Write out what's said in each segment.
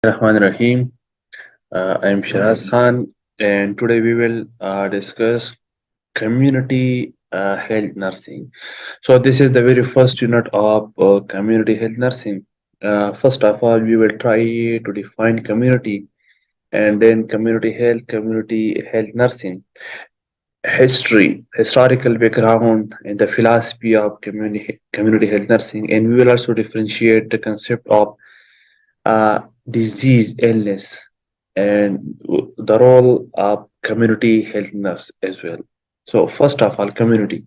Rahman Rahim. I am Shiraz Khan, and today we will discuss community health nursing. So, this is the very first unit of community health nursing. First of all, we will try to define community and then community health nursing, history, historical background, and the philosophy of community health nursing. And we will also differentiate the concept of uh, disease, illness, and the role of community health nurse as well. So first of all, community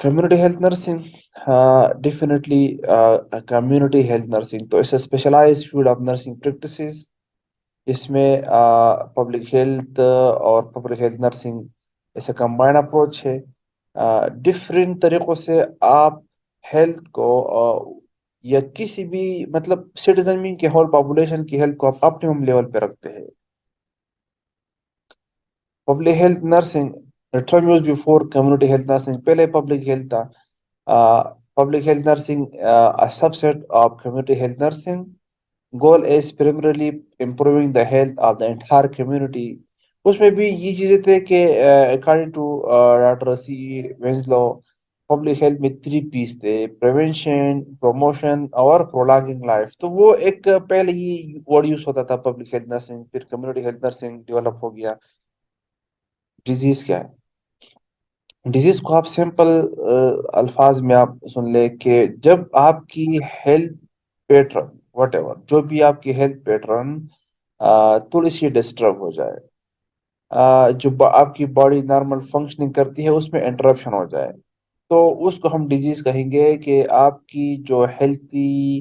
community health nursing, definitely community health nursing تو اسے specialize field of nursing practices, اس میں public health اور public health nursing ایسا combine approach ہے۔ Different طریقوں سے آپ ہیلتھ کو یا کسی بھی مطلب سٹیزن کی ہول پاپولیشن کی ہیلتھ کو آپ اپٹیمم لیول پہ رکھتے ہیں۔ Public health nursing introduce before community health nursing, پہلے پبلک ہیلتھ تھا۔ Public health nursing subset of community health nursing, goal is primarily improving the health of the entire community۔ اس میں بھی یہ چیزیں تھے کہ according to doctor C Winslow, public health میں 3 پیس تھے: پریونشن، پروموشن اور پرولانگنگ لائف۔ تو وہ ایک پہلے ہی ورڈ یوز ہوتا تھا پبلک ہیلتھ نرسنگ، پھر کمیونٹی ہیلتھ نرسنگ ڈیولپ ہو گیا۔ ڈیزیز کیا ہے؟ ڈیزیز کو آپ سمپل الفاظ میں آپ سن لیں کہ جب آپ کی ہیلتھ پیٹرن، وٹ ایور جو بھی آپ کی ہیلتھ پیٹرن تھوڑی سی ڈسٹرب ہو جائے، جو آپ کی باڈی نارمل فنکشننگ کرتی ہے اس میں انٹرپشن ہو جائے، تو اس کو ہم ڈیزیز کہیں گے۔ کہ آپ کی جو ہیلتھی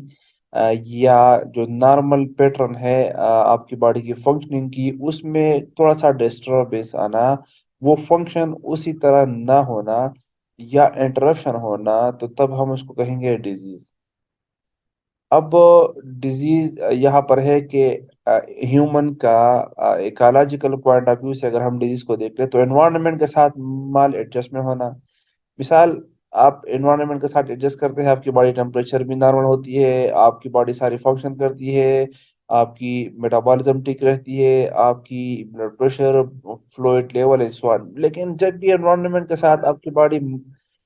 یا جو نارمل پیٹرن ہے آپ کی باڈی کی فنکشننگ کی، اس میں تھوڑا سا ڈسٹربنس آنا، وہ فنکشن اسی طرح نہ ہونا یا انٹرپشن ہونا، تو تب ہم اس کو کہیں گے ڈیزیز۔ اب ڈیزیز یہاں پر ہے کہ ہیومن کا ایکالوجیکل پوائنٹ آف ویو سے اگر ہم ڈیزیز کو دیکھ لیں تو انوائرمنٹ کے ساتھ مال ایڈجسٹمنٹ ہونا۔ مثال، آپ انوائرمنٹ کے ساتھ ایڈجسٹ کرتے ہیں، آپ کی باڈی ٹیمپریچر بھی نارمل ہوتی ہے، آپ کی باڈی ساری فنکشن کرتی ہے، آپ کی میٹابولزم ٹھیک رہتی ہے، آپ کی blood pressure, fluid level and so on. لیکن جب بھی انوائرمنٹ کے ساتھ آپ کی باڈی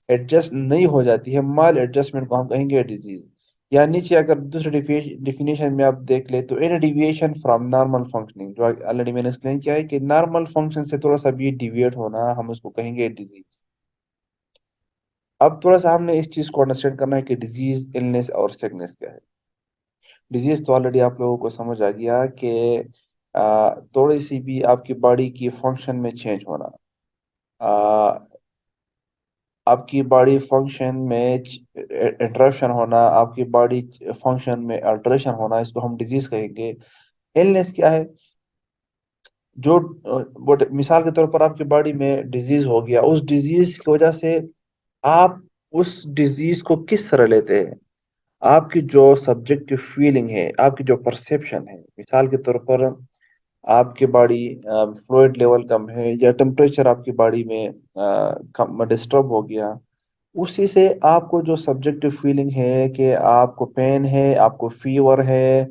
ایڈجسٹ نہیں ہو جاتی ہے، مال ایڈجسٹمنٹ کو ہم کہیں گے ڈیزیز۔ یا نیچے اگر دوسری ڈیفینیشن میں آپ دیکھ لیں تو any deviation from normal functioning, جو آلریڈی میں نے ایکسپلین کیا ہے کہ نارمل فنکشن سے تھوڑا سا بھی ڈیویٹ ہونا، ہم اس کو کہیں گے ڈیزیز۔ اب تھوڑا سا ہم نے اس چیز کو انڈرسٹینڈ کرنا ہے کہ ڈیزیز، النس اور سکنس کیا ہے۔ ڈیزیز تو آلریڈی آپ لوگوں کو سمجھ آ گیا کہ تھوڑی سی بھی آپ کی باڈی کی فنکشن میں چینج ہونا، آپ کی باڈی فنکشن میں انٹرپشن ہونا، آپ کی باڈی فنکشن میں الٹریشن ہونا، اس کو ہم ڈیزیز کہیں گے۔ النس کیا ہے؟ جو مثال کے طور پر آپ کی باڈی میں ڈیزیز ہو گیا، اس ڈیزیز کی وجہ سے آپ اس ڈیزیز کو کس طرح لیتے ہیں؟ آپ کی جو سبجیکٹو فیلنگ ہے، آپ کی جو پرسیپشن ہے، مثال کے طور پر آپ کی باڈی فلوئڈ لیول کم ہے یا ٹمپریچر آپ کی باڈی میں ڈسٹرب ہو گیا، اسی سے آپ کو جو سبجیکٹو فیلنگ ہے کہ آپ کو پین ہے، آپ کو فیور ہے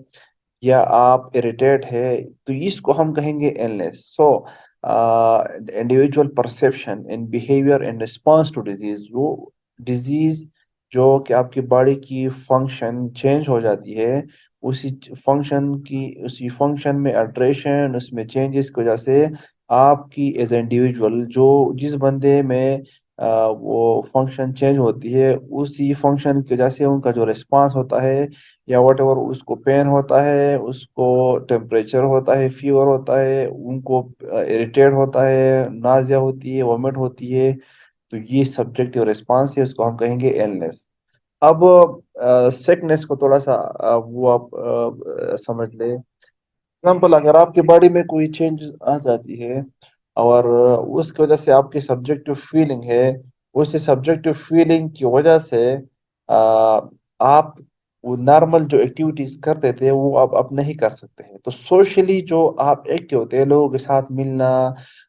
یا آپ اریٹیٹ ہے، تو اس کو ہم کہیں گے illness۔ So individual perception in behaviour in response to disease, جو ڈیزیز جو کہ آپ کی باڈی کی فنکشن چینج ہو جاتی ہے، اسی فنکشن میں الٹریشن، اس میں چینجز کی وجہ سے آپ کی ایز اے انڈیویجول، جو جس بندے میں وہ فنکشن چینج ہوتی ہے، اسی فنکشن کی وجہ سے ان کا جو ریسپانس ہوتا ہے یا واٹ ایور، اس کو پین ہوتا ہے، اس کو ٹیمپریچر ہوتا ہے، فیور ہوتا ہے، ان کو اریٹیٹ ہوتا ہے، نازیا ہوتی ہے، وومٹ ہوتی ہے، تو یہ سبجیکٹیو ریسپانس ہے، اس کو ہم کہیں گے ایلنس۔ اب سیکنس کو تھوڑا سا وہ آپ سمجھ لیں۔ ایگزامپل، اگر آپ کی باڈی میں کوئی چینج آ جاتی ہے اور اس کی وجہ سے آپ کی سبجیکٹو فیلنگ ہے، اسی سبجیکٹو فیلنگ کی وجہ سے آ، آپ وہ نارمل جو ایکٹیویٹیز کرتے تھے وہ اب نہیں کر سکتے ہیں، تو سوشلی جو آپ ایکٹیو ہوتے ہیں، لوگوں کے ساتھ ملنا،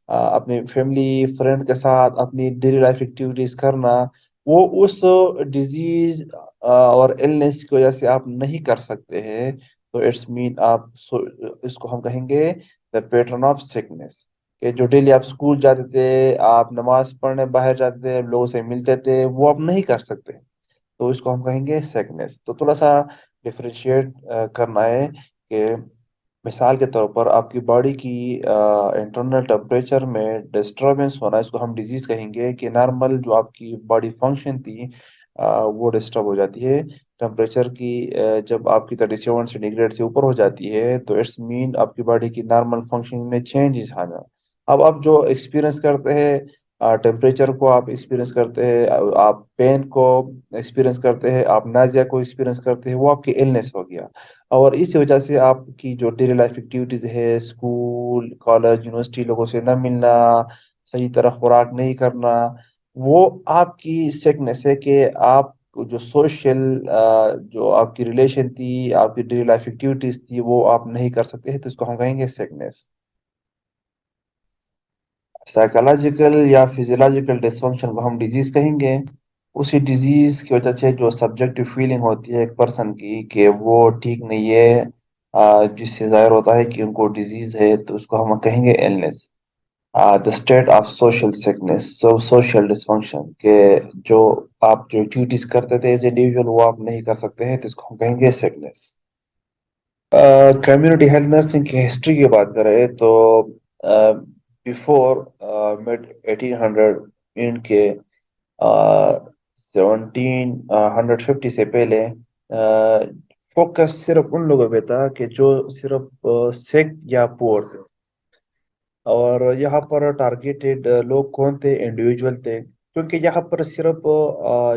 اپنے فیملی فرینڈ کے ساتھ اپنی ڈیلی لائف ایکٹیویٹیز کرنا، وہ اس ڈیزیز اور النس کی وجہ سے آپ نہیں کر سکتے ہیں، تو اٹس مین آپ اس کو ہم کہیں گے دا پیٹرن آف سکنس۔ کہ جو ڈیلی آپ اسکول جاتے تھے، آپ نماز پڑھنے باہر جاتے تھے، لوگوں سے ملتے تھے، وہ آپ نہیں کر سکتے، تو اس کو ہم کہیں گے سیکنس۔ تو تھوڑا سا ڈفرینشیٹ کرنا ہے کہ مثال کے طور پر آپ کی باڈی کی انٹرنل ٹمپریچر میں ڈسٹربنس ہونا، اس کو ہم ڈیزیز کہیں گے۔ کہ نارمل جو آپ کی باڈی فنکشن تھی وہ ڈسٹرب ہو جاتی ہے، ٹمپریچر کی جب آپ کی 37 سینٹی گریڈ سے اوپر ہو جاتی ہے، تو اٹس مین آپ کی باڈی کی نارمل فنکشن میں چینجز آنا۔ اب آپ جو ایکسپیرئنس کرتے ہیں ٹیمپریچر کو آپ ایکسپیرینس کرتے ہیں، آپ پین کو ایکسپیرینس کرتے ہیں، آپ نازیا کو ایکسپیرینس کرتے ہیں، وہ آپ کی النس ہو گیا۔ اور اس وجہ سے آپ کی جو ڈیلی لائف ایکٹیویٹیز ہے، اسکول کالج یونیورسٹی، لوگوں سے نہ ملنا، صحیح طرح خوراک نہیں کرنا، وہ آپ کی سیکنس ہے کہ آپ جو سوشل جو آپ کی ریلیشن تھی، آپ کی ڈیلی لائف ایکٹیویٹیز تھی، وہ آپ نہیں کر سکتے ہیں، تو اس کو ہم کہیں گے سیکنس۔ سائیکالوجیکل یا فزیولوجیکل ڈسفنکشن کو ہم ڈیزیز کہیں گے۔ اسی ڈیزیز کی وجہ سے جو سبجیکٹو فیلنگ ہوتی ہے ایک پرسن کی کہ وہ ٹھیک نہیں ہے، جس سے ظاہر ہوتا ہے کہ ان کو ڈیزیز ہے، تو اس کو ہم کہیں گے illness. The state of social sickness, social dysfunction, کہ جو آپ جو ایکٹیویٹیز کرتے تھے ایز انڈیویجول وہ آپ نہیں کر سکتے ہیں، تو اس کو ہم کہیں گے سکنس۔ کمیونٹی ہیلتھ نرسنگ کی ہسٹری کی بات کریں تو بفور مڈ 1800 ان کے 1750 سے پہلے فوکس صرف ان لوگوں پہ تھا کہ جو صرف سکھ یا پور تھے، اور یہاں پر ٹارگیٹڈ لوگ کون تھے؟ انڈیویجول تھے، کیونکہ یہاں پر صرف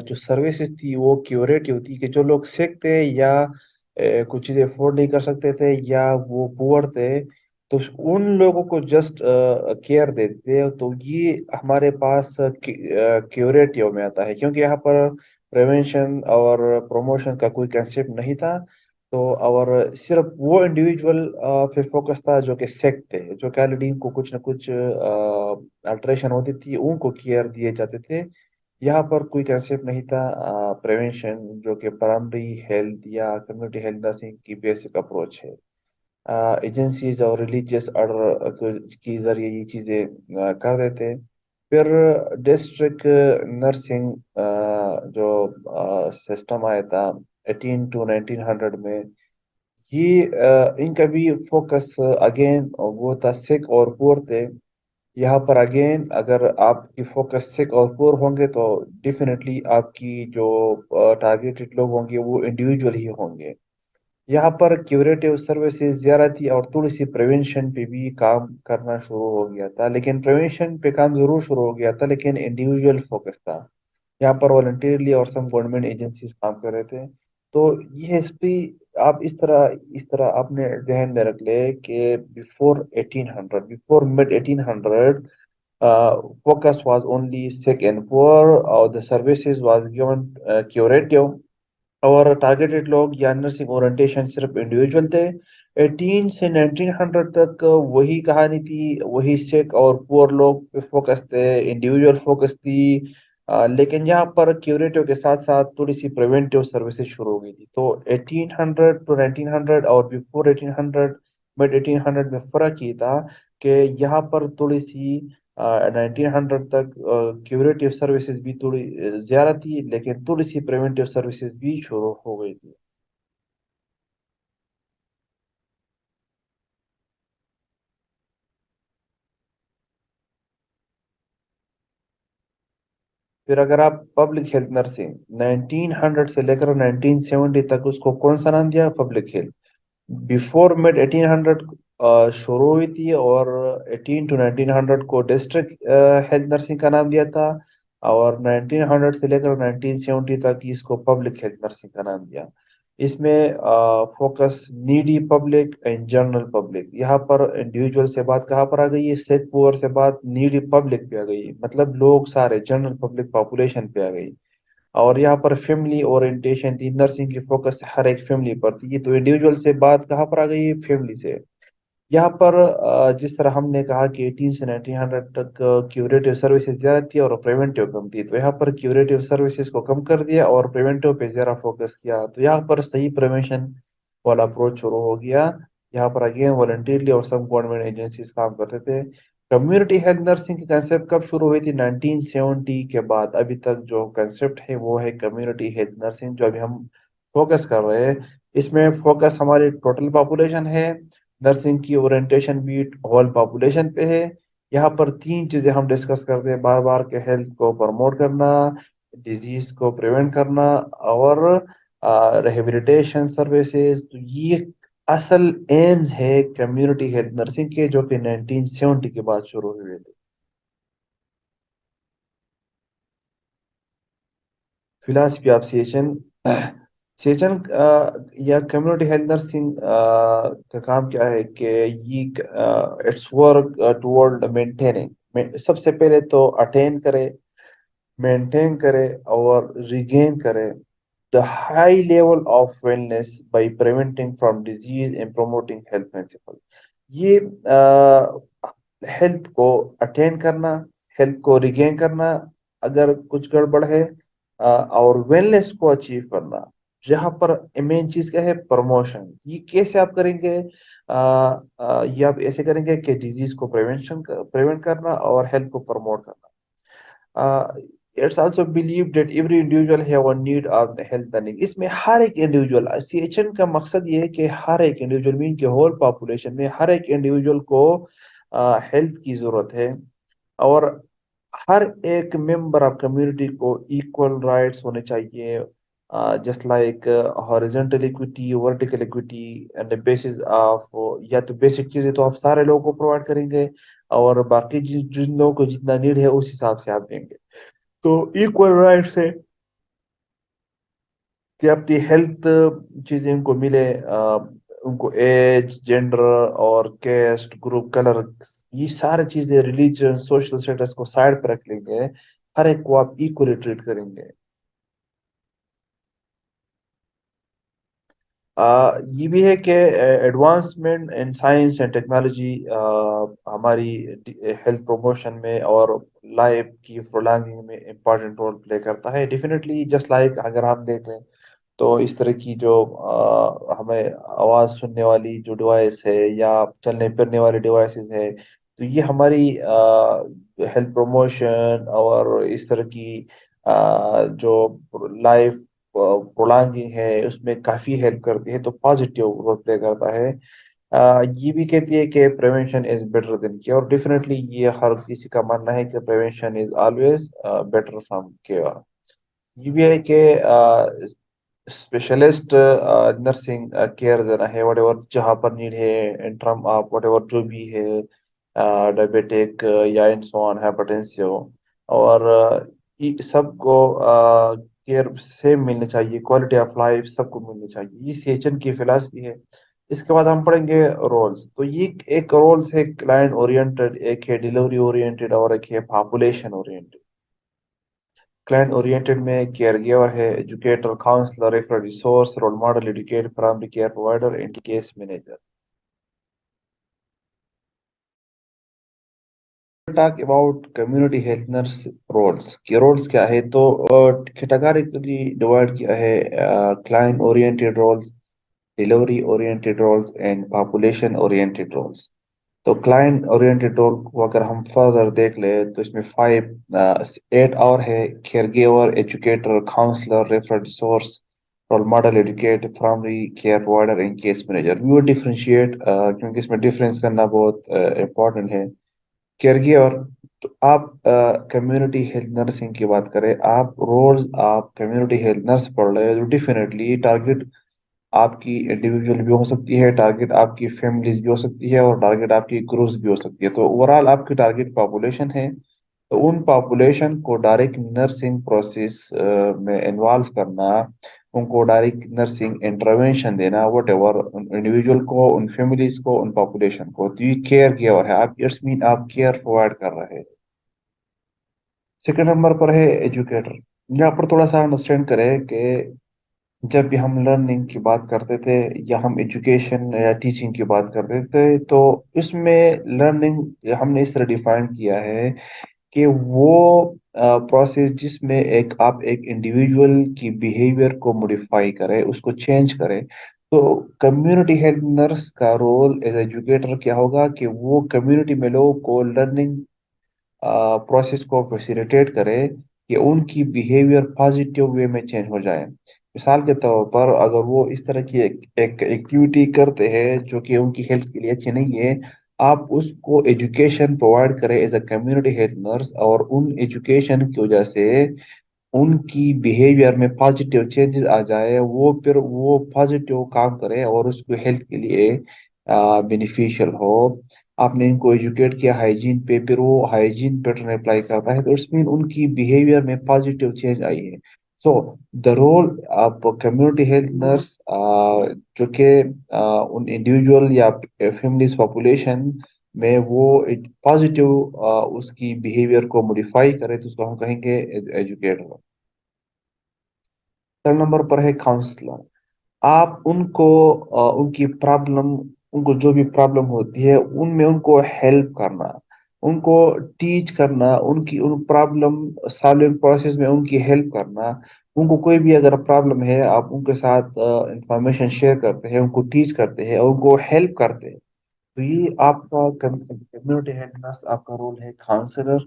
جو سروسز تھی وہ کیوریٹیو تھی، کہ جو لوگ سیک تھے یا کچھ چیزیں افورڈ نہیں کر سکتے تھے یا وہ پور تھے، تو ان لوگوں کو جسٹ کیئر دیتے، تو یہ ہمارے پاس کیوریٹیو میں آتا ہے، کیونکہ یہاں پر پریونشن اور پروموشن کا کوئی کنسیپٹ نہیں تھا۔ تو اور صرف وہ انڈیویجول پھر فوکس تھا جو کہ سیک تھے، جو کیلڈی کو کچھ نہ کچھ الٹریشن ہوتی تھی، ان کو کیئر دیے جاتے تھے۔ یہاں پر کوئی کنسیپٹ نہیں تھا پریونشن، جو کہ پرائمری ہیلتھ یا کمیونٹی ہیلتھ نرسنگ کی بیسک اپروچ ہے۔ ایجنسیز اور ریلیجیس آرڈر کی ذریعے یہ چیزیں کر دیتے۔ پھر ڈسٹرکٹ نرسنگ جو سسٹم آیا تھا 18 to 1900 میں، یہ ان کا بھی فوکس اگین وہ تھا سکھ اور پور تھے۔ یہاں پر اگین اگر آپ کی فوکس سکھ اور پور ہوں گے تو ڈیفینیٹلی آپ کی جو ٹارگیٹڈ لوگ ہوں گے وہ انڈیویجول ہی ہوں گے۔ یہاں پر کیوریٹیو سروسز زیادہ تھی اور تھوڑی سی پریونشن پہ بھی کام کرنا شروع ہو گیا تھا، لیکن پریونشن پہ کام ضرور شروع ہو گیا تھا لیکن انڈیویجول فوکس تھا۔ یہاں پر والنٹیرلی اور سم گورنمنٹ ایجنسیز کام کر رہے تھے۔ تو یہ ہسٹری آپ اس طرح اپنے ذہن میں رکھ لے کہ before mid 1800 focus was only sick and poor, or the services was given curative، اور ٹارگیٹڈ لوگ یا نرسنگ اورینٹیشن صرف انڈیویجول تھے۔ 18 سے 1900 تک وہی کہانی تھی، وہی سکھ اور پور لوگ پہ فوکس تھے، انڈیویجول فوکس تھی۔ لیکن یہاں پر کیوریٹو کے ساتھ ساتھ تھوڑی سی پریونٹیو سروسز شروع ہو گئی تھی۔ تو 1800 to 1900 اور بفور 1800، مڈ 1800 میں فرق یہ تھا کہ یہاں پر تھوڑی سی 1900 تک کیوریٹیو سروسز بھی تھوڑی زیادہ تھی، لیکن تھوڑی سی پریونٹیو سروسز بھی شروع ہو گئی تھی۔ پھر اگر آپ پبلک ہیلتھ نرسنگ 1900 سے لے کر 1970 تک، اس کو کون سا نام دیا؟ Public health. بفور مڈ 1800 شروع ہوئی تھی، اور 18 to 1900 کو ڈسٹرکٹ ہیلتھ نرسنگ کا نام دیا تھا، اور 1900 سے لے کر 1970 تک اس کو پبلک ہیلتھ نرسنگ کا نام دیا۔ اس میں focus needy public and general public, یہاں پر انڈیویجول سے بات کہاں پر آ گئی ہے؟ سیک پور سے بات نیڈی پبلک پہ آ گئی، مطلب لوگ سارے جنرل پبلک پاپولیشن پہ آ گئی۔ اور یہاں پر فیملی اورینٹیشن تھی، نرسنگ کی فوکس ہر ایک فیملی پر تھی، تو انڈیویجول سے بات کہاں پر آ گئی؟ فیملی سے۔ یہاں پر جس طرح ہم نے کہا کہ 18 سے 1900 تک کیوریٹیو سروسز زیادہ تھی اور پریونٹیو کم تھی، تو یہاں پر کیوریٹیو سروسز کو کم کر دیا اور پریونٹیو پہ زیادہ فوکس کیا، تو یہاں پر صحیح پریونشن والا اپروچ شروع ہو گیا۔ یہاں پر اگین والنٹیرلی اور سب گورنمنٹ ایجنسیز کام کرتے تھے۔ کمیونٹی ہیلتھ نرسنگ کی کنسپٹ کب شروع ہوئی تھی؟ 1970 کے بعد ابھی تک جو کنسپٹ ہے وہ ہے کمیونٹی ہیلتھ نرسنگ، جو ابھی ہم فوکس کر رہے ہیں۔ اس میں فوکس ہماری ٹوٹل پاپولیشن ہے، نرسنگ کی اورینٹیشن بھی ہول پاپولیشن پہ ہے۔ یہاں پر تین چیزیں ہم ڈسکس کرتے ہیں بار بار، کہ ہیلتھ کو پروموٹ کرنا، ڈیزیز کو پریونٹ کرنا، اور ریہیبلیٹیشن سروسز۔ تو یہ اصل ایمز ہے کمیونٹی ہیلتھ نرسنگ کے، جو کہ 1970 کے بعد شروع ہوئے تھے۔ philosophy of CHN. CHN یا کمیونٹی ہیلتھ نرسنگ کا کام کیا ہے کہ یہ اٹس ورک ٹورڈ مینٹیننگ، سب سے پہلے تو اٹین کرے، مینٹین کرے اور ریگین کرے the high level of wellness by preventing from disease and promoting health principle. یہ ہیلتھ کو اٹین کرنا، ہیلتھ کو ریگین کرنا اگر کچھ گڑبڑ ہے، اور ویلنس کو اچیو کرنا، جہاں پر مین چیز کیا ہے، پروموشن. یہ کیسے آپ کریں گے؟ یہ آپ ایسے کریں گے کہ ڈیزیز کو پریونٹ کرنا اور ہیلتھ کو پروموٹ کرنا. It's also believe that every individual have a need of the health earning. اس میں ہر ایک انڈیویجول، سی ایچ این کا مقصد یہ ہے کہ ہر ایک انڈیویجول مین کے ہول پاپولیشن میں ہر ایک انڈیویجول کو ہیلتھ کی ضرورت ہے، اور ہر ایک ممبر آف کمیونٹی کو ایکول رائٹس ہونے چاہیے، just like horizontal equity, vertical equity and basis of. یا تو بیسک چیزیں تو آپ سارے لوگوں کو پرووائڈ کریں گے، اور باقی جن لوگوں کو جتنا نیڈ ہے اس حساب سے آپ دیں گے. تو ایکول رائٹس ہے کہ اپنی ہیلتھ چیزیں ان کو ملے، ان کو ایج، جینڈر اور کیسٹ، گروپ، کلر، یہ ساری چیزیں، ریلیجن، سوشل اسٹیٹس کو سائڈ پہ رکھ لیں گے. ہر ایک کو آپ ایکولی ٹریٹ کریں گے. یہ بھی ہے کہ advancement in science and technology ہماری ہیلتھ پروموشن میں اور لائف کی پرولانگنگ میں امپورٹنٹ رول پلے کرتا ہے. ڈیفینیٹلی جسٹ لائک اگر ہم دیکھ لیں تو اس طرح کی جو ہمیں آواز سننے والی جو ڈیوائس ہے یا چلنے پھرنے والی ڈیوائسز ہے، تو یہ ہماری ہیلتھ پروموشن اور اس طرح کی جو لائف پرولانگنگ ہے اس میں کافی ہیلپ کرتی ہے، تو پازیٹیو رول پلے کرتا ہے. یہ بھی کہتی ہے کہ prevention is better than care, اور ڈیفینیٹلی یہ ہر کسی کا ماننا ہے کہ prevention is always better from care. یہ بھی ہے کہ اسپیشلسٹ نرسنگ کیئر دینا ہے، وٹ ایور جہاں پر نیڈ ہے، in term of what ever جو بھی ہے، ڈائبیٹک یا انسان ہائپرٹینسیو، اور یہ سب کو کیئر سے ملنی چاہیے، کوالٹی آف لائف سب کو ملنی چاہیے. یہ سی ایچ این کی فلاسفی ہے. اس کے بعد ہم پڑھیں گے رولز. تو یہ ایک رولز ہے کلائنٹ اورینٹڈ، ایک ہے ڈیلیوری اورینٹڈ، اور ایک ہے پاپولیشن اورینٹڈ. کلائنٹ اورینٹڈ میں کیئر گیور ہے، educator, counsellor, referral resource, role model, advocator, primary care provider and case manager. Talk about community health nurse roles. کے رولز کیا ہے؟ تو کیٹاگریکلی ڈیوائڈ کیا ہے: client oriented roles, delivery oriented roles and population oriented roles. تو client oriented role کو اگر ہم فردر دیکھ لیں تو اس میں 8 اور ہے: caregiver, educator, counsellor, referral resource, role model, advocate, primary care provider and case manager. We will differentiate کیونکہ اس میں ڈفرینس کرنا بہت امپورٹنٹ ہے. کیئر گیور، تو آپ کمیونٹی ہیلتھ نرسنگ کی بات کریں، آپ رولز آپ کمیونٹی ہیلتھ نرس پڑھ رہے ہیں تو ڈیفینیٹلی ٹارگیٹ آپ کی انڈیویجول بھی ہو سکتی ہے، ٹارگیٹ آپ کی فیملیز بھی ہو سکتی ہے، اور ٹارگیٹ آپ کی گروپس بھی ہو سکتی ہے. تو اوورال آپ کی ٹارگیٹ پاپولیشن ہے، تو ان پاپولیشن کو ڈائریکٹ نرسنگ پروسیس میں انوالو کرنا، ان کو ڈائریکٹ نرسنگ انٹروینشن دینا، وٹ ایور، انڈیویجول کو، ان فیملیز کو، ان پاپولیشن کو. تو یہ کیئر گیور ہے، آپ اٹس مین آپ کیئر پرووائڈ کر رہے ہیں. سیکنڈ نمبر پر ہے ایجوکیٹر. یہاں پر تھوڑا سا انڈرسٹینڈ کرے کہ جب بھی ہم لرننگ کی بات کرتے تھے یا ہم ایجوکیشن یا ٹیچنگ کی بات کرتے تھے، تو اس میں لرننگ ہم نے اس طرح ڈیفائن کیا ہے کہ وہ پروسیس جس میں آپ ایک انڈیویجول کی بیہیویئر کو موڈیفائی کرے، اس کو چینج کرے. تو کمیونٹی ہیلتھ نرس کا رول ایز ایجوکیٹر کیا ہوگا کہ وہ کمیونٹی میں لوگوں کو لرننگ پروسیس کو فیسیلیٹیٹ کرے کہ ان کی بیہیویئر پازیٹیو وے میں چینج ہو جائے. مثال کے طور پر اگر وہ اس طرح کی ایک ایکٹیویٹی کرتے ہیں جو کہ ان کی ہیلتھ کے لیے اچھی نہیں ہے، آپ اس کو ایجوکیشن پرووائڈ کریں as a community health nurse, اور ان ایجوکیشن کی وجہ سے ان کی بیہیویئر میں پازیٹیو چینجز آ جائے، وہ پھر وہ پازیٹیو کام کرے اور اس کو ہیلتھ کے لیے بینیفیشیل ہو. آپ نے ان کو ایجوکیٹ کیا ہائیجین پہ، پھر وہ ہائیجین پیٹرن اپلائی کرتا ہے، تو اٹس مین ان کی بیہیویئر میں پازیٹیو چینج آئی ہے. سو دا رول آپ کمیونٹی ہیلتھ نرس جو کہ ان انڈیویجول یا فیملیز پاپولیشن میں وہ پازیٹیو اس کی بیہیویئر کو موڈیفائی کرے تو اس کو ہم کہیں گے ایجوکیٹر. تھرڈ نمبر پر ہے کاؤنسلر. آپ ان کو ان کی پرابلم، ان کو جو بھی پرابلم ہوتی ہے ان میں ان کو ہیلپ کرنا، ان کو ٹیچ کرنا، ان کی ان پرابلم سالونگ پروسیس میں ان کی ہیلپ کرنا. ان کو کوئی بھی اگر پرابلم ہے آپ ان کے ساتھ انفارمیشن شیئر کرتے ہیں، ان کو ٹیچ کرتے ہیں اور ان کو ہیلپ کرتے ہیں. تو یہ آپ کا کمیونٹی ہیلتھ نرس آپ کا رول ہے. کاؤنسلر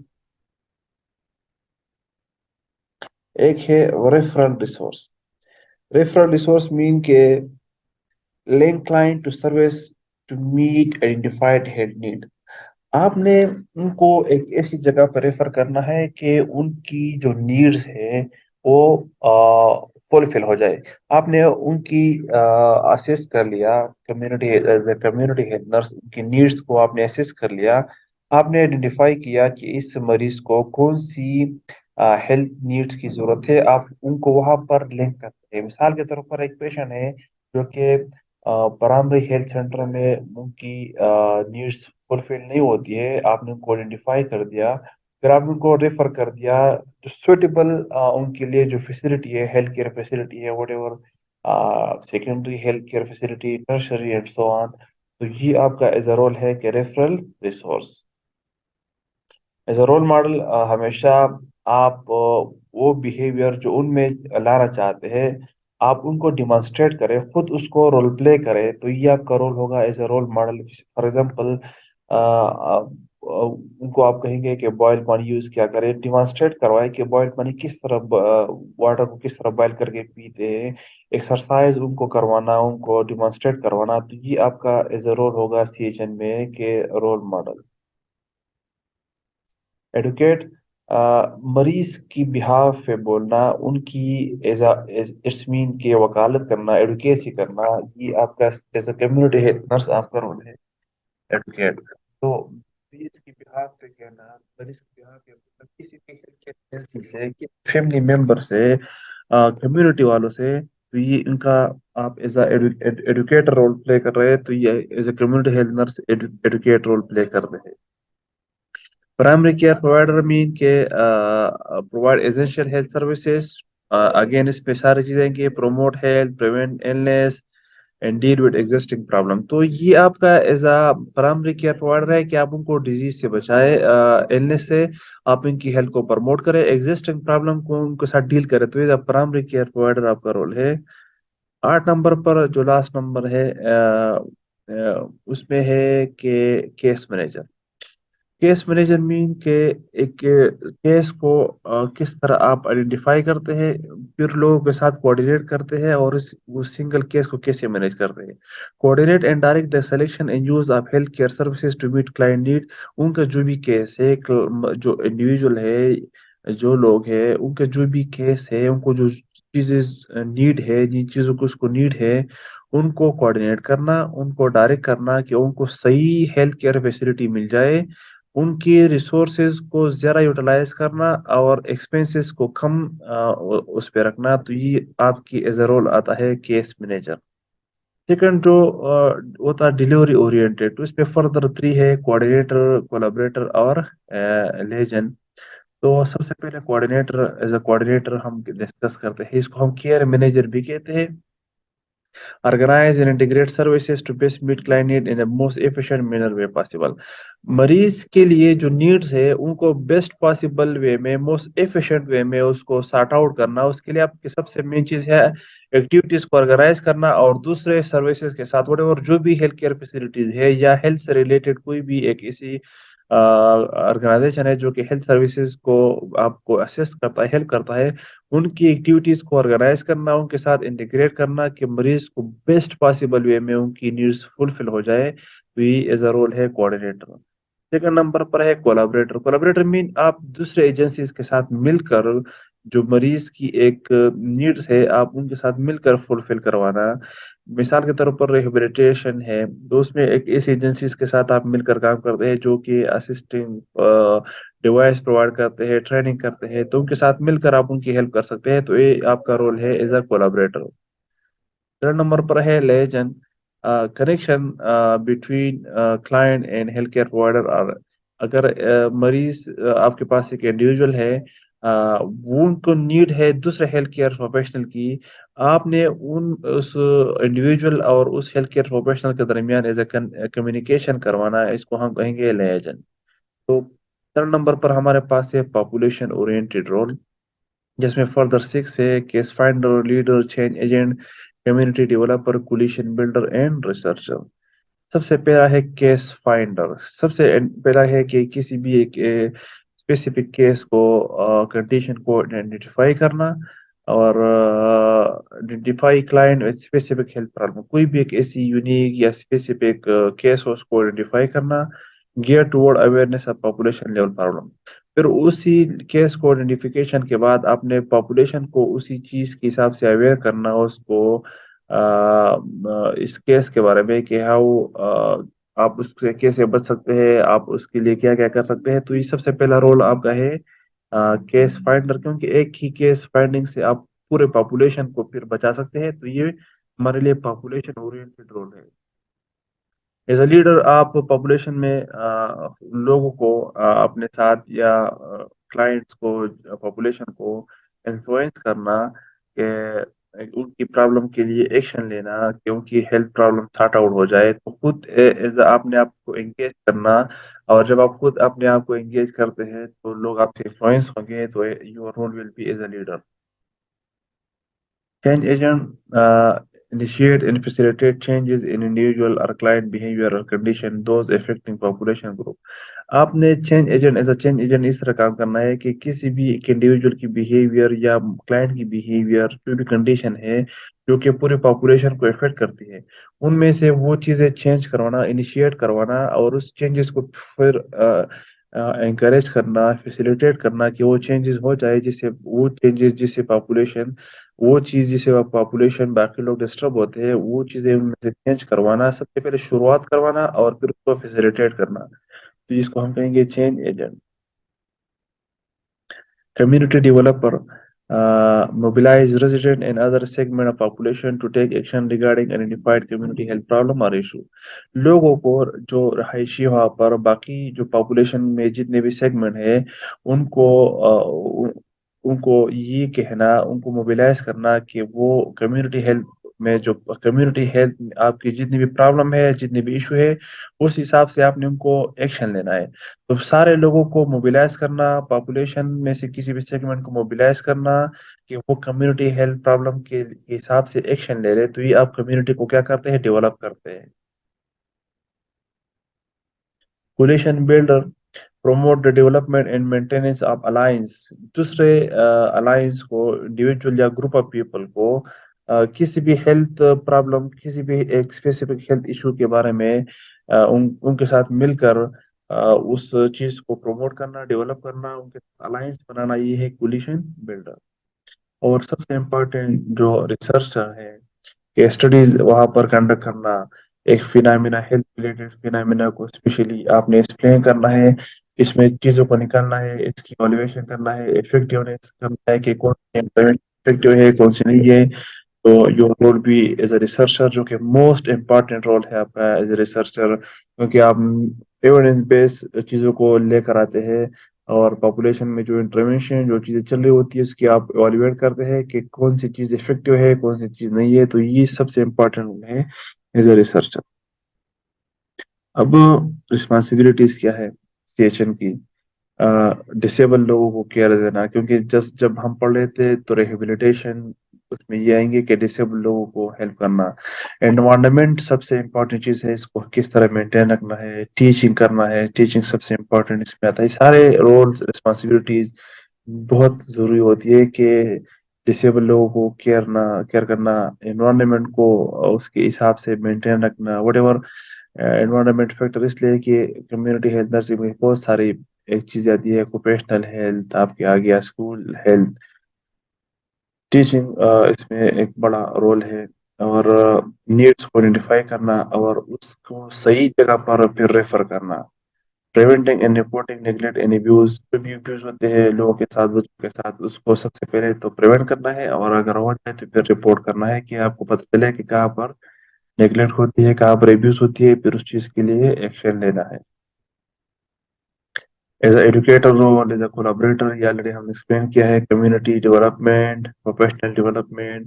ایک ہے referral resource. Referral resource mean کہ link client to service to meet identified had need. آپ نے ان کو ایک ایسی جگہ پر ریفر کرنا ہے کہ ان کی جو نیڈز ہے وہ فلفل ہو جائے. آپ نے ان کی اسیس کر لیا، کمیونٹی ہیلتھ نرس کی نیڈز کو آپ نے اسیس کر لیا. آپ نے آئیڈینٹیفائی کیا کہ اس مریض کو کون سی ہیلتھ نیڈز کی ضرورت ہے. آپ ان کو وہاں پر لنک کرتے ہیں. مثال کے طور پر ایک پیشنٹ ہے جو کہ پرائمری ہیلتھ سینٹر میں ان کی نیڈز فلفل نہیں ہوتی ہے. آپ نے ان کو آئیڈینٹیفائی کر دیا، پھر آپ نے ان کو ریفر کر دیا سوٹیبل ان کے لیے جو فیسلٹی ہے، ہیلتھ کیئر فیسلٹی ہے، whatever secondary health care facility, tertiary and so on. تو یہ آپ کا ایز اے رول ہے کہ referral resource. As a role model ہمیشہ آپ وہ بیہیویئر جو ان میں لانا چاہتے ہیں آپ ان کو ڈیمانسٹریٹ کریں، خود اس کو رول پلے کریں. تو یہ آپ کا رول ہوگا as a role model. For example ان کو آپ کہیں گے کہ بوائل پانی یوز کیا کرے، ڈیمانسٹریٹ کروائے کہ بوائل پانی کس طرح، واٹر کو کس طرح بوائل کر کے پیتے ہیں. ایکسرسائز ان کو کروانا، ان کو ڈیمانسٹریٹ کروانا. تو یہ آپ کا ایز اے رول ہوگا سی ایچ این میں کہ رول ماڈل. ایڈوکیٹ مریض کی بہاف پہ بولنا، ان کی اٹس مین کی وکالت کرنا، ایڈوکیسی کرنا. یہ آپ کا as a community health nurse آپ کا رول ہے ایڈوکیٹ. تو مریض کی بہاف پہ کہنا، مریض کی بہاف پہ مطلب کسی بھی ہیلتھ کیئر ایجنسی سے، فیملی ممبر سے، کمیونٹی والوں سے. تو یہ ان کا آپ ایز اے ایڈوکیٹر رول پلے کر رہے ہیں. تو یہ as a community health nurse advocate role play کر رہے ہیں. Primary care provider mean کہ provide essential health services. Again اس پہ ساری چیزیں کہ promote health, prevent illness and deal with existing problem. تو یہ آپ کا as a primary care provider ہے کہ آپ ان کو ڈیزیز سے بچائے، illness سے آپ ان کی ہیلتھ کو پروموٹ کرے، ایگزسٹنگ پرابلم کو ان کے ساتھ ڈیل کرے. تو یہ پرائمری کیئر پرووائڈر آپ کا رول ہے. 8 نمبر پر جو لاسٹ نمبر ہے اس میں ہے کہ کیس مینیجر. کیس مینیجر مین کہ ایک کیس کو کس طرح آپ آئیڈینٹیفائی کرتے ہیں، پھر لوگوں کے ساتھ کوآرڈینیٹ کرتے ہیں اور اس سنگل کیس کو کیسے مینیج کرتے ہیں. Coordinate and direct the selection and use of health care services to meet client need. ان کا جو بھی کیس ہے، جو انڈیویجول ہے، جو لوگ ہیں، ان کے جو بھی کیس ہے، ان کو جو چیزیں نیڈ ہے، جن چیزوں کو اس کو نیڈ ہے، ان کو کوآرڈینیٹ کرنا، ان کو ڈائریکٹ کرنا کہ ان کو صحیح ہیلتھ کیئر فیسلٹی مل جائے، ان کی ریسورسز کو زیادہ یوٹیلائز کرنا اور ایکسپینسز کو کم اس پہ رکھنا. تو یہ آپ کی ایز اے رول آتا ہے کیس مینیجر. سیکنڈ جو ہوتا ہے ڈیلیوری اورینٹیڈ. تو اس پہ فردر 3 ہے کوآرڈینیٹر، کولیبریٹر اور لیجن. تو سب سے پہلے کوآرڈینیٹر، ایز اے کوآرڈینیٹر ہم ڈسکس کرتے ہیں. اس کو ہم کیئر مینیجر بھی کہتے ہیں. Organize and integrate services to best meet client need in the most efficient manner way possible. مریض کے لیے جو نیڈز ہے ان کو بیسٹ پاسبل وے میں، موسٹ ایفیشینٹ وے میں اس کو سارٹ آؤٹ کرنا. اس کے لیے آپ کی سب سے مین چیز ہے ایکٹیویٹیز کو آرگنائز کرنا اور دوسرے سروسز کے ساتھ وٹ ایور جو بھی ہیلتھ کیئر فیسلٹیز ہے یا ہیلتھ سے ریلیٹڈ کوئی بھی ایک ایسی آرگنائزیشن ہے جو کہ ہیلتھ سروسز کو آپ کو اسسٹ کرتا ہے، ہیلپ کرتا ہے، ان کی ایکٹیویٹیز کو آرگنائز کرنا، ان کے ساتھ انٹیگریٹ کرنا کہ مریض کو بیسٹ پاسبل وے میں ان کی نیڈز فلفل ہو جائے. تو یہ ایز اے رول ہے کوآرڈینیٹر. سیکنڈ نمبر پر ہے کولیبریٹر. کولیبریٹر مین آپ دوسرے ایجنسیز کے ساتھ مل کر جو مریض کی ایک نیڈز ہے آپ ان کے ساتھ مل کر فلفل کروانا. مثال کے طور پر ریہیبلیٹیشن ہے، تو اس میں ایک ایسی ایجنسیز کے ساتھ آپ مل کر کام کرتے ہیں جو کہ اسسٹنگ ڈیوائس پرووائڈ کرتے ہیں، ٹریننگ کرتے ہیں، تو ان کے ساتھ مل کر آپ ان کی ہیلپ کر سکتے ہیں، تو یہ آپ کا رول ہے as a collaborator. Third number پر ہے liaison connection between client and health care provider, اور اگر مریض آپ کے پاس ایک انڈیویجول ہے، وہ ان کو نیڈ ہے دوسرے ہیلتھ کیئر پروفیشنل کی، آپ نے اس انڈیویجول اور اس ہیلتھ کیئر پروفیشنل کے درمیان ایز اے کمیونیکیشن کروانا، اس کو ہم کہیں گے لیجن۔ تو تھرڈ نمبر پر ہمارے پاس ہے پاپولیشن اورینٹیڈ رول، جس میں فردر سکس ہے case finder, leader, change agent, community developer, coalition builder and researcher. سب سے پہلا ہے کیس فائنڈر، سب سے پہلا ہے کہ کسی بھی ایک اسپیسیفک کیس کو، کنڈیشن کو آئیڈینٹیفائی کرنا، اور identify client specific health problem, کوئی بھی ایک ایسی یونیک یا اسپیسیفک کیس ہو اس کو آئیڈینٹیفائی کرنا، gear toward awareness of population level problem. پھر اسی کیس کو آئیڈینٹیفیکیشن کے بعد آپ نے پاپولیشن کو اسی چیز کے حساب سے اویئر کرنا، اس کو اس کیس کے بارے میں کہ ہاؤ آپ اس سے کیسے بچ سکتے ہیں، آپ اس کے لیے کیا کیا کر سکتے ہیں۔ تو یہ سب سے پہلا رول آپ کا ہے کیس فائنڈر، کیونکہ ایک ہی کیس فائنڈنگ سے آپ پورے پاپولیشن کو پھر بچا سکتے ہیں، تو یہ ہمارے لیے پاپولیشن اورینٹیڈ رول ہے۔ ایز اے لیڈر آپ پاپولیشن میں لوگوں کو اپنے ساتھ یا کلائنٹس کو، پاپولیشن کو انفلوئنس کرنا کہ ان کی پرابلم کے لیے ایکشن لینا، کہ ان کی ہیلتھ پرابلم سارٹ آؤٹ ہو جائے، تو خود آپ نے آپ کو انگیج کرنا، اور جب آپ خود اپنے آپ کو انگیج کرتے ہیں تو لوگ آپ سے انفلوئنس ہوں گے، تو your role will be as a leader. Change agent initiate and facilitate changes in individual or client behavior or condition, those affecting population group۔ آپ نے change agent as a change agent اس طرح کام کرنا ہے کہ کسی بھی ایک انڈیویجول کی بیہیویئر یا کلائنٹ کی بیہیویئر، جو بھی کنڈیشن ہے جو کہ پورے پاپولیشن کو افیکٹ کرتی ہے، ان میں سے وہ چیزیں چینج کروانا، انیشیٹ کروانا، اور اس چینجز کو پھر انکریج کرنا، فیسیلیٹیٹ کرنا کہ وہ چینجز ہو جائے، جس سے وہ چینجز جس سے پاپولیشن، وہ چیز جس سے پاپولیشن باقی لوگ ڈسٹرب ہوتے ہیں، وہ چیزیں ان میں سے چینج کروانا، سب سے پہلے شروعات کروانا، اور پھر اس کو فیسیلیٹیٹ کرنا، تو جس کو ہم کہیں گے change agent. Community developer mobilize resident and other segment of population to take action regarding identified community health problem or issue۔ لوگوں کو جو رہائشی وہاں پر باقی جو پاپولیشن میں جتنے بھی سیگمنٹ ہیں، ان کو ان کو یہ کہنا، ان کو موبیلائز کرنا کہ وہ کمیونٹی ہیلتھ میں، جو کمیونٹی ہیلتھ آپ کی جتنی بھی پرابلم ہے، جتنی بھی ایشو ہے، اس حساب سے آپ نے ان کو ایکشن لینا ہے۔ تو سارے لوگوں کو موبیلائز کرنا، پاپولیشن میں سے کسی بھی سیگمنٹ کو موبیلائز کرنا کہ وہ کمیونٹی ہیلتھ پرابلم کے حساب سے ایکشن لے رہے، تو یہ آپ کمیونٹی کو کیا کرتے ہیں، ڈیولپ کرتے ہیں۔ Coalition builder promote the development and maintenance of alliance، دوسرے alliance کو، انڈیویجول یا گروپ آف پیپل کو کسی بھی ہیلتھ پرابلم، کسی بھی ایک اسپیسیفک ہیلتھ ایشو کے بارے میں ان کے ساتھ مل کر اس چیز کو پروموٹ کرنا، ڈیولپ کرنا، ان کے ساتھ الائنس بنانا، یہ ہے کولیشن بلڈر۔ اور سب سے امپورٹینٹ جو ریسرچ ہے کہ اسٹڈیز وہاں پر کنڈکٹ کرنا، ایک فینامنا، ہیلتھ ریلیٹڈ فینامنا کو اسپیشلی آپ نے ایکسپلین کرنا ہے، اس میں چیزوں کو نکالنا ہے، اس کی ایویلویشن کرنا ہے، افیکٹونیس کرنا ہے کہ کون سی افیکٹو ہے، کون سی نہیں ہے۔ تو یور رول بھی ایز اے ریسرچر، جو کہ موسٹ امپارٹینٹ رول ہے آپ کا ایز اے ریسرچر، کیونکہ آپ ایویڈنس بیس چیزوں کو لے کر آتے ہیں، اور پاپولیشن میں جو انٹرونشن، جو چیزیں چل رہی ہوتی ہے، اس کی آپ ایویلویٹ کرتے ہیں کہ کون سی چیز افیکٹو ہے، کون سی چیز نہیں ہے، تو یہ سب سے امپورٹنٹ رول ہے ایز اے ریسرچر۔ اب رسپانسبلٹیز کیا ہے سی ایچ این کی؟ ڈسیبل لوگوں کو کیئر دینا، کیونکہ جب ہم پڑھ رہے تھے تو ریہیبلیٹیشن اس میں یہ آئیں گے کہ ڈسیبل لوگوں کو ہیلپ کرنا۔ انوائرمنٹ سب سے امپورٹنٹ چیز ہے، اس کو کس طرح مینٹین رکھنا ہے، ٹیچنگ کرنا ہے، ٹیچنگ سب سے امپورٹنٹ اس میں آتا ہے۔ سارے رولز، رسپانسبلٹیز بہت ضروری ہوتی ہے کہ ڈسیبل لوگوں کو کیئر کرنا، انوائرمنٹ کو اس کے حساب سے مینٹین رکھنا، وٹ ایور انوائرمنٹ فیکٹر، اس لیے کہ کمیونٹی ہیلتھ نرسنگ میں بہت ساری ایک چیز آتی ہے، اوکوپیشنل ہیلتھ، آپ کے آ گیا اسکول ہیلتھ، ٹیچنگ اس میں ایک بڑا رول ہے۔ اور نیڈس کو آئیڈینٹیفائی کرنا اور اس کو صحیح جگہ پر پھر ریفر کرنا. Preventing and reporting neglect and abuse. جو بھی ابیوز ہوتے ہیں لوگوں کے ساتھ بچوں کے ساتھ اس کو سب سے پہلے تو پریونٹ کرنا ہے اور اگر ہو جائے تو پھر رپورٹ کرنا ہے کہ آپ کو پتہ چلے کہ کہاں پر نیگلیکٹ ہوتی ہے کہاں پر ابیوز ہوتی ہے پھر اس چیز کے لیے ایکشن لینا ہے. As a educator role as a collaborator یہ آلریڈی ہم نے ایکسپلین کیا ہے. کمیونٹی ڈیولپمنٹ پروفیشنل ڈیولپمنٹ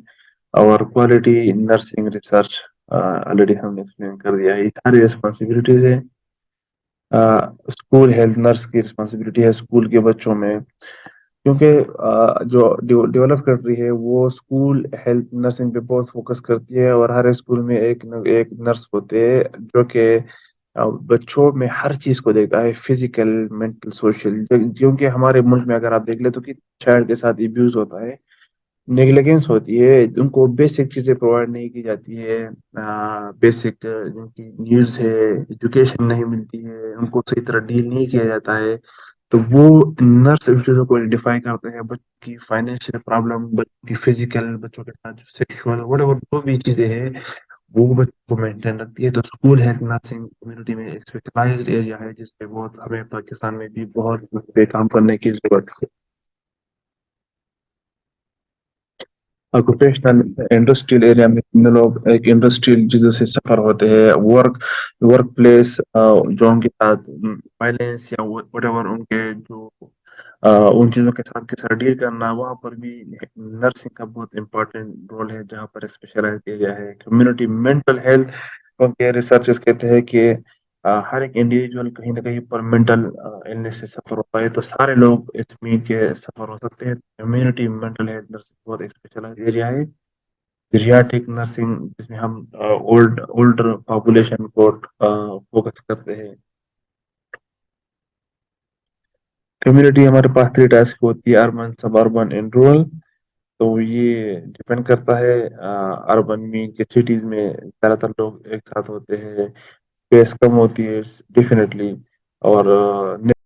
اور کوالٹی نرسنگ ریسرچ آلریڈی ہم نے ایکسپلین کر دیا ہے. یہ ساری ریسپانسبلٹیز ہیں. اسکول ہیلتھ نرس کی رسپانسبلٹی ہے اسکول کے بچوں میں کیونکہ جو ڈیولپ کر رہی ہے وہ اسکول ہیلتھ نرسنگ پہ بہت فوکس کرتی ہے اور ہر اسکول میں ایک نرس ہوتے ہیں جو کہ بچوں میں ہر چیز کو دیکھتا ہے فزیکل مینٹل سوشل. کیونکہ ہمارے ملک میں اگر آپ دیکھ لیں تو کہ چائلڈ کے ساتھ ابیوز ہوتا ہے نیگلیگنس ہوتی ہے ان کو بیسک چیزیں پرووائڈ نہیں کی جاتی ہے. بیسک جن کی نیڈس ہے ایجوکیشن نہیں ملتی ہے ان کو صحیح طرح ڈیل نہیں کیا جاتا ہے. تو وہ نرس اس چیزوں کو آئیڈینٹیفائی کرتے ہیں بچوں کی فائنینشیل پرابلم بچوں کی فزیکل بچوں کے ساتھ سیکشل جو بھی چیزیں ہیں وہ بچوں کو مینٹین رکھتی ہے. تو اسکول ہیلتھ نرسنگ کمیونٹی میں ایک اسپیشلائزڈ ایریا ہے جس پہ بہت ہمیں پاکستان میں بھی بہت پہ کام کرنے کی ضرورت ہے. آکوپیشنل انڈسٹریل ایریا میں کتنے لوگ ایک انڈسٹریل چیزوں سے سفر ہوتے ہیں. ورک پلیس جو ان کے ساتھ وائلنس یا وٹ ایور ان کے جو ان چیزوں کے ساتھ کس طرح ڈیل کرنا وہاں پر بھی نرسنگ کا بہت امپورٹنٹ رول ہے جہاں پر اسپیشلائز ایریا ہے. کمیونٹی مینٹل ہیلتھ کیونکہ ریسرچز کہتے ہیں کہ ہر ایک انڈیویجول کہیں نہ کہیں پر مینٹل سے سفر ہوتا ہے تو سارے لوگ اس میں کے سفر ہو سکتے ہیں. کمیونٹی مینٹل ہیلتھ نرسنگ بہت اسپیشلائز ایریا ہے. پیریاٹک نرسنگ جس میں ہم اولڈر پاپولیشن کو فوکس کرتے ہیں. کمیونٹی ہمارے پاس 3 ٹاسک ہوتی ہے urban sub urban and rural. تو یہ ڈپینڈ کرتا ہے اربن میں کہ سٹیز میں زیادہ تر لوگ ایک ساتھ ہوتے ہیں اسپیس کم ہوتی ہے ڈیفینیٹلی اور